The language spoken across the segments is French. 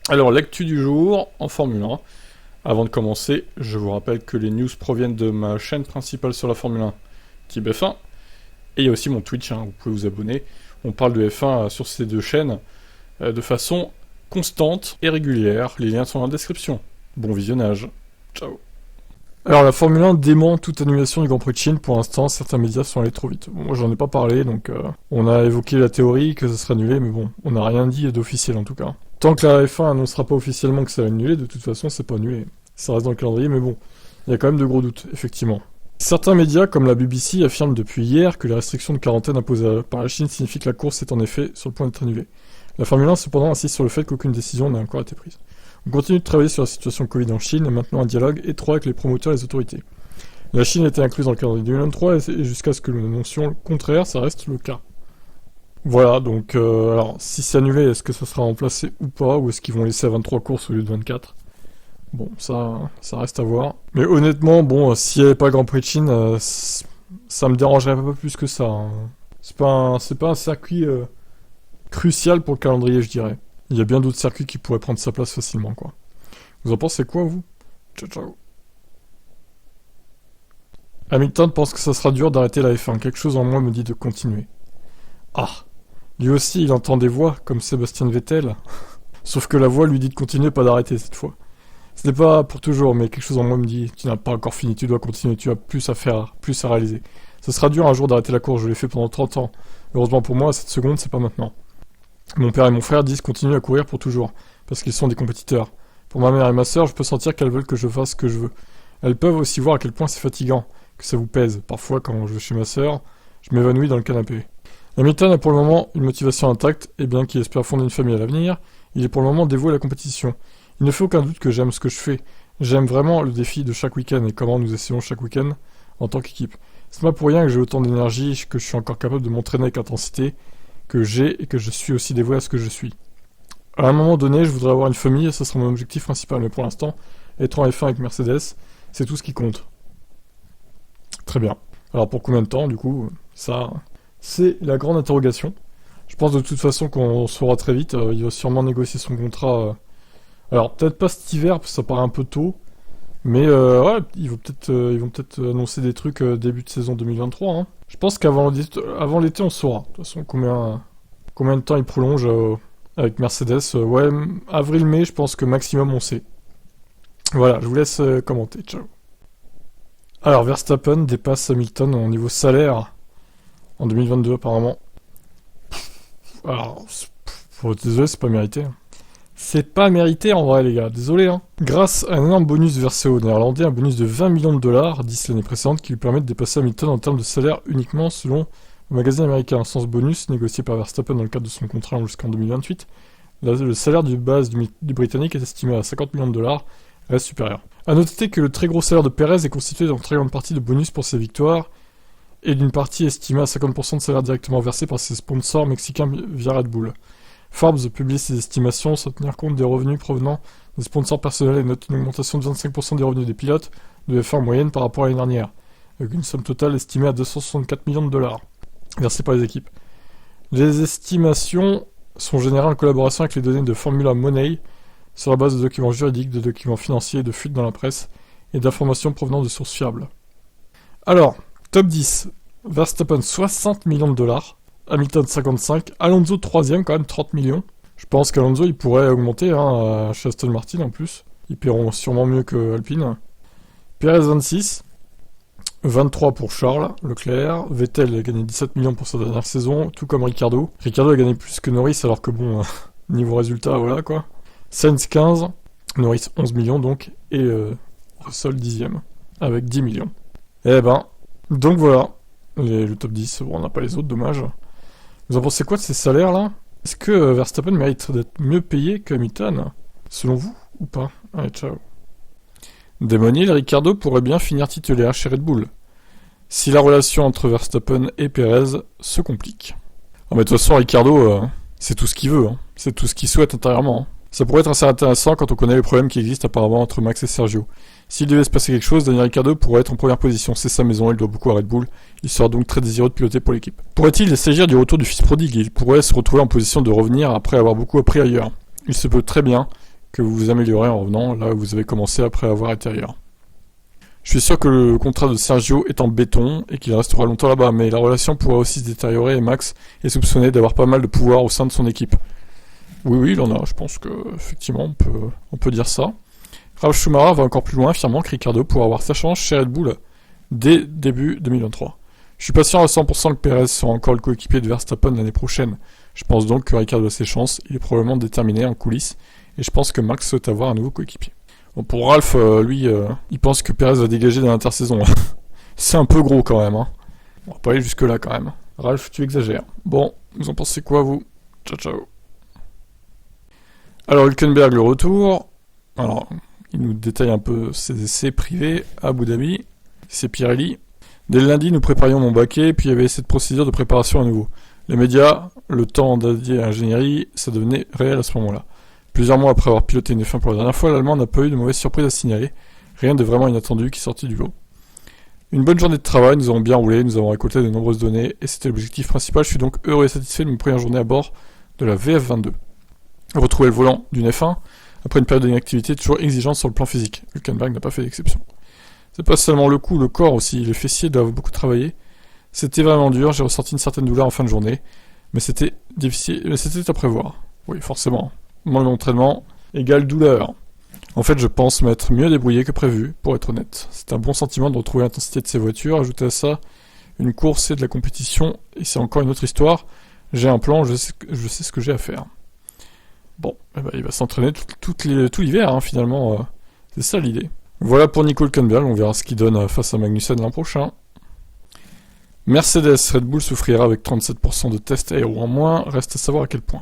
Alors, l'actu du jour en Formule 1. Avant de commencer, je vous rappelle que les news proviennent de ma chaîne principale sur la Formule 1, Type F1. Et il y a aussi mon Twitch, vous pouvez vous abonner. On parle de F1 sur ces deux chaînes de façon constante et régulière. Les liens sont dans la description. Bon visionnage. Ciao. Alors la Formule 1 dément toute annulation du Grand Prix de Chine. Pour l'instant, certains médias sont allés trop vite. Bon, moi j'en ai pas parlé, donc on a évoqué la théorie que ça serait annulé, mais bon, on n'a rien dit d'officiel en tout cas. Tant que la F1 annoncera pas officiellement que ça va annuler, de toute façon c'est pas annulé. Ça reste dans le calendrier, mais bon, il y a quand même de gros doutes, effectivement. Certains médias, comme la BBC, affirment depuis hier que les restrictions de quarantaine imposées par la Chine signifient que la course est en effet sur le point d'être annulée. La Formule 1 cependant insiste sur le fait qu'aucune décision n'a encore été prise. On continue de travailler sur la situation Covid en Chine et maintenant un dialogue étroit avec les promoteurs et les autorités. La Chine a été incluse dans le calendrier 2023 et jusqu'à ce que nous annoncions le contraire, ça reste le cas. Voilà, donc alors si c'est annulé, est-ce que ça sera remplacé ou pas, ou est-ce qu'ils vont laisser à 23 courses au lieu de 24 ? Bon, ça reste à voir. Mais honnêtement, bon, s'il n'y avait pas le Grand Prix de Chine, ça me dérangerait pas plus que ça. Hein. C'est pas un circuit crucial pour le calendrier, je dirais. Il y a bien d'autres circuits qui pourraient prendre sa place facilement, quoi. Vous en pensez quoi, vous ? Ciao, ciao. Hamilton pense que ça sera dur d'arrêter la F1. Quelque chose en moi me dit de continuer. Ah, lui aussi, il entend des voix, comme Sébastien Vettel. Sauf que la voix lui dit de continuer, pas d'arrêter cette fois. Ce n'est pas pour toujours, mais quelque chose en moi me dit, tu n'as pas encore fini, tu dois continuer, tu as plus à faire, plus à réaliser. Ce sera dur un jour d'arrêter la course, je l'ai fait pendant 30 ans. Heureusement pour moi, cette seconde, c'est pas maintenant. Mon père et mon frère disent continuer à courir pour toujours, parce qu'ils sont des compétiteurs. Pour ma mère et ma sœur, je peux sentir qu'elles veulent que je fasse ce que je veux. Elles peuvent aussi voir à quel point c'est fatigant, que ça vous pèse. Parfois, quand je vais chez ma sœur, je m'évanouis dans le canapé. Hamilton a pour le moment une motivation intacte, et bien qu'il espère fonder une famille à l'avenir, il est pour le moment dévoué à la compétition. Il ne fait aucun doute que j'aime ce que je fais. J'aime vraiment le défi de chaque week-end et comment nous essayons chaque week-end en tant qu'équipe. C'est pas pour rien que j'ai autant d'énergie, que je suis encore capable de m'entraîner avec intensité, que j'ai et que je suis aussi dévoué à ce que je suis. À un moment donné, je voudrais avoir une famille et ce sera mon objectif principal. Mais pour l'instant, être en F1 avec Mercedes, c'est tout ce qui compte. Très bien. Alors pour combien de temps, du coup, ça, c'est la grande interrogation. Je pense de toute façon qu'on saura très vite. Il va sûrement négocier son contrat. Alors peut-être pas cet hiver, parce que ça paraît un peu tôt. Mais ouais, ils vont peut-être annoncer des trucs début de saison 2023. Hein. Je pense qu'avant l'été, on saura. De toute façon, combien de temps il prolonge avec Mercedes. Ouais, avril-mai, je pense que maximum, on sait. Voilà, je vous laisse commenter. Ciao. Alors, Verstappen dépasse Hamilton au niveau salaire en 2022, apparemment. Alors, désolé, c'est pas mérité. C'est pas mérité en vrai, les gars. Désolé, hein. Grâce à un énorme bonus versé aux Néerlandais, un bonus de 20 millions de dollars, 10 l'année précédente, qui lui permet de dépasser Hamilton en termes de salaire uniquement selon le magazine américain. Sans ce bonus, négocié par Verstappen dans le cadre de son contrat jusqu'en 2028, le salaire de base du Britannique est estimé à 50 millions de dollars, reste supérieur. A noter que le très gros salaire de Perez est constitué en très grande partie de bonus pour ses victoires, et d'une partie estimée à 50% de salaire directement versé par ses sponsors mexicains via Red Bull. Forbes publie ses estimations sans tenir compte des revenus provenant des sponsors personnels et note une augmentation de 25% des revenus des pilotes de F1 en moyenne par rapport à l'année dernière, avec une somme totale estimée à 264 millions de dollars, versés par les équipes. Les estimations sont générées en collaboration avec les données de Formula Money, sur la base de documents juridiques, de documents financiers, de fuites dans la presse et d'informations provenant de sources fiables. Alors, top 10, Verstappen 60 millions de dollars, Hamilton 55, Alonso 3ème quand même 30 millions. Je pense qu'Alonso il pourrait augmenter chez Aston Martin en plus. Ils paieront sûrement mieux que Alpine. Perez 26, 23 pour Charles Leclerc, Vettel a gagné 17 millions pour sa dernière saison, tout comme Ricciardo. Ricciardo a gagné plus que Norris alors que bon, niveau résultat voilà quoi. Sainz 15, Norris 11 millions donc, et Russell 10ème, avec 10 millions. Eh ben, donc voilà, le top 10, bon on n'a pas les autres, dommage. Vous en pensez quoi de ces salaires là ? Est-ce que Verstappen mérite d'être mieux payé que Hamilton ? Selon vous, ou pas ? Allez, ciao. Démoniel, Ricciardo pourrait bien finir titulaire chez Red Bull, si la relation entre Verstappen et Perez se complique. Ah mais de toute façon, Ricciardo, c'est tout ce qu'il veut, hein. C'est tout ce qu'il souhaite intérieurement. Hein. Ça pourrait être assez intéressant quand on connaît les problèmes qui existent apparemment entre Max et Sergio. S'il devait se passer quelque chose, Daniel Ricciardo pourrait être en première position. C'est sa maison, il doit beaucoup à Red Bull. Il sera donc très désireux de piloter pour l'équipe. Pourrait-il s'agir du retour du fils prodigue ? Il pourrait se retrouver en position de revenir après avoir beaucoup appris ailleurs. Il se peut très bien que vous vous améliorez en revenant là où vous avez commencé après avoir été ailleurs. Je suis sûr que le contrat de Sergio est en béton et qu'il restera longtemps là-bas, mais la relation pourra aussi se détériorer et Max est soupçonné d'avoir pas mal de pouvoir au sein de son équipe. Oui, il en a, je pense que effectivement on peut dire ça. Ralf Schumacher va encore plus loin, affirmant que Ricciardo pourra avoir sa chance chez Red Bull dès début 2023. Je suis pas sûr à 100% que Perez sera encore le coéquipier de Verstappen l'année prochaine. Je pense donc que Ricciardo a ses chances, il est probablement déterminé en coulisses, et je pense que Max souhaite avoir un nouveau coéquipier. Bon, pour Ralf, lui, il pense que Perez va dégager dans l'intersaison. C'est un peu gros quand même, hein. On va pas aller jusque là quand même. Ralf, tu exagères. Bon, vous en pensez quoi vous? Ciao. Alors Hülkenberg le retour. Alors, il nous détaille un peu ses essais privés à Abu Dhabi. C'est Pirelli. Dès le lundi, nous préparions mon baquet, puis il y avait cette procédure de préparation à nouveau. Les médias, le temps dédié à l'ingénierie, ça devenait réel à ce moment-là. Plusieurs mois après avoir piloté une F1 pour la dernière fois, l'Allemand n'a pas eu de mauvaise surprise à signaler. Rien de vraiment inattendu qui sortit du lot. Une bonne journée de travail, nous avons bien roulé, nous avons récolté de nombreuses données, et c'était l'objectif principal. Je suis donc heureux et satisfait de ma première journée à bord de la VF22. Retrouver le volant d'une F1, après une période d'inactivité toujours exigeante sur le plan physique. Hülkenberg n'a pas fait d'exception. C'est pas seulement le cou, le corps aussi, les fessiers doivent beaucoup travailler. C'était vraiment dur, j'ai ressenti une certaine douleur en fin de journée, mais c'était difficile, mais c'était à prévoir. Oui, forcément. Moins d'entraînement égale douleur. En fait, je pense m'être mieux débrouillé que prévu, pour être honnête. C'est un bon sentiment de retrouver l'intensité de ces voitures, ajouter à ça une course et de la compétition, et c'est encore une autre histoire. J'ai un plan, je sais ce que j'ai à faire. Bon, il va s'entraîner tout l'hiver, hein, finalement. C'est ça l'idée. Voilà pour Nico Hülkenberg, on verra ce qu'il donne face à Magnussen l'an prochain. Mercedes, Red Bull souffrira avec 37% de tests aéro en moins, reste à savoir à quel point.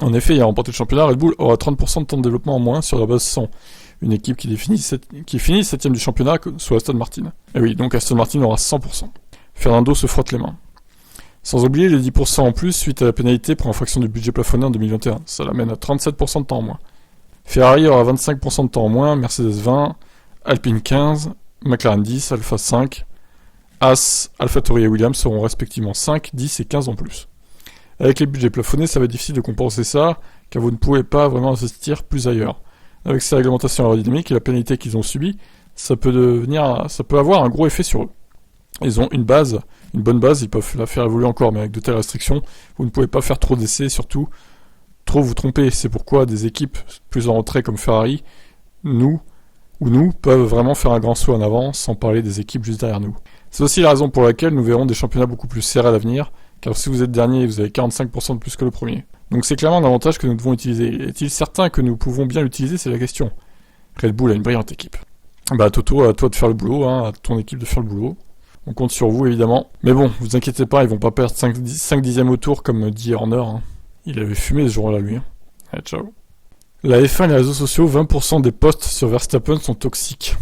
En effet, ayant remporté le championnat, Red Bull aura 30% de temps de développement en moins sur la base 100. Une équipe qui finit 7ème du championnat soit Aston Martin. Et oui, donc Aston Martin aura 100%. Fernando se frotte les mains. Sans oublier les 10% en plus suite à la pénalité pour infraction du budget plafonné en 2021. Ça l'amène à 37% de temps en moins. Ferrari aura 25% de temps en moins, Mercedes 20, Alpine 15, McLaren 10, Alpha 5, Haas, AlphaTauri et Williams seront respectivement 5, 10 et 15 en plus. Avec les budgets plafonnés, ça va être difficile de compenser ça, car vous ne pouvez pas vraiment investir plus ailleurs. Avec ces réglementations aérodynamiques et la pénalité qu'ils ont subie, ça peut avoir un gros effet sur eux. Ils ont une bonne base, ils peuvent la faire évoluer encore, mais avec de telles restrictions, vous ne pouvez pas faire trop d'essais, surtout trop vous tromper. C'est pourquoi des équipes plus en retrait comme Ferrari, nous peuvent vraiment faire un grand saut en avant, sans parler des équipes juste derrière nous. C'est aussi la raison pour laquelle nous verrons des championnats beaucoup plus serrés à l'avenir, car si vous êtes dernier, vous avez 45% de plus que le premier. Donc c'est clairement un avantage que nous devons utiliser. Est-il certain que nous pouvons bien l'utiliser, c'est la question. Red Bull a une brillante équipe. Toto, à toi de faire le boulot, à ton équipe de faire le boulot. On compte sur vous, évidemment. Mais bon, vous inquiétez pas, ils vont pas perdre 5 dixièmes au tour, comme dit Horner. Il avait fumé ce jour-là, lui. Allez, ciao. La F1 et les réseaux sociaux, 20% des posts sur Verstappen sont toxiques.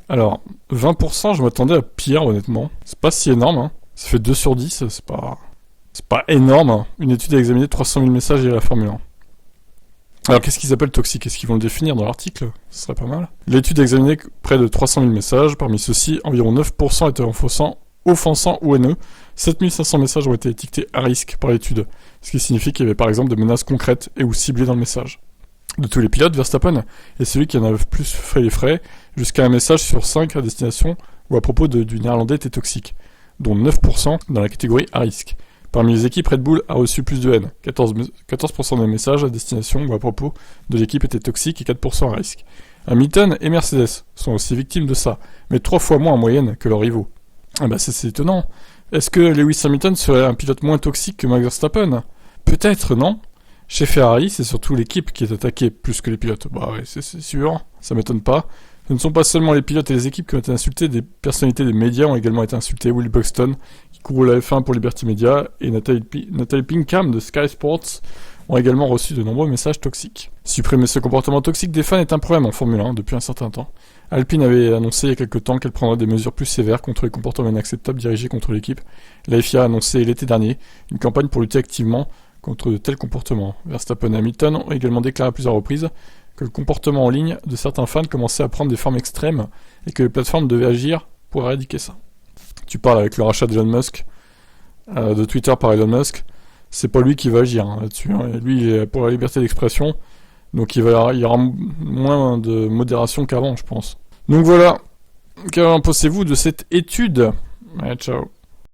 Alors, 20%, je m'attendais à pire, honnêtement. C'est pas si énorme, Ça fait 2 sur 10, c'est pas énorme, Une étude a examiné 300 000 messages liés à la Formule 1. Alors, qu'est-ce qu'ils appellent toxique? Est-ce qu'ils vont le définir dans l'article? Ce serait pas mal. L'étude a examiné près de 300 000 messages. Parmi ceux-ci, environ 9% étaient offensants ou haineux. 7500 messages ont été étiquetés à risque par l'étude, ce qui signifie qu'il y avait par exemple des menaces concrètes et ou ciblées dans le message. De tous les pilotes, Verstappen est celui qui en a le plus fait les frais, jusqu'à un message sur 5 à destination où à propos du néerlandais était toxique, dont 9% dans la catégorie à risque. Parmi les équipes, Red Bull a reçu plus de haine. 14% des messages à destination ou à propos de l'équipe étaient toxiques et 4% à risque. Hamilton et Mercedes sont aussi victimes de ça, mais 3 fois moins en moyenne que leurs rivaux. C'est étonnant. Est-ce que Lewis Hamilton serait un pilote moins toxique que Max Verstappen? Peut-être, non? Chez Ferrari, c'est surtout l'équipe qui est attaquée plus que les pilotes. C'est sûr, ça m'étonne pas. Ce ne sont pas seulement les pilotes et les équipes qui ont été insultés, des personnalités des médias ont également été insultées. Will Buxton, qui couvre la F1 pour Liberty Media, et Natalie Pinkham de Sky Sports ont également reçu de nombreux messages toxiques. Supprimer ce comportement toxique des fans est un problème en Formule 1 depuis un certain temps. Alpine avait annoncé il y a quelques temps qu'elle prendrait des mesures plus sévères contre les comportements inacceptables dirigés contre l'équipe. La FIA a annoncé l'été dernier une campagne pour lutter activement contre de tels comportements. Verstappen et Hamilton ont également déclaré à plusieurs reprises que le comportement en ligne de certains fans commençait à prendre des formes extrêmes et que les plateformes devaient agir pour éradiquer ça. Tu parles avec le rachat d'Elon Musk, de Twitter par Elon Musk, c'est pas lui qui va agir là-dessus. Lui, il est pour la liberté d'expression, Donc il y aura moins de modération qu'avant, je pense. Donc voilà, qu'en pensez-vous de cette étude? Allez, ciao.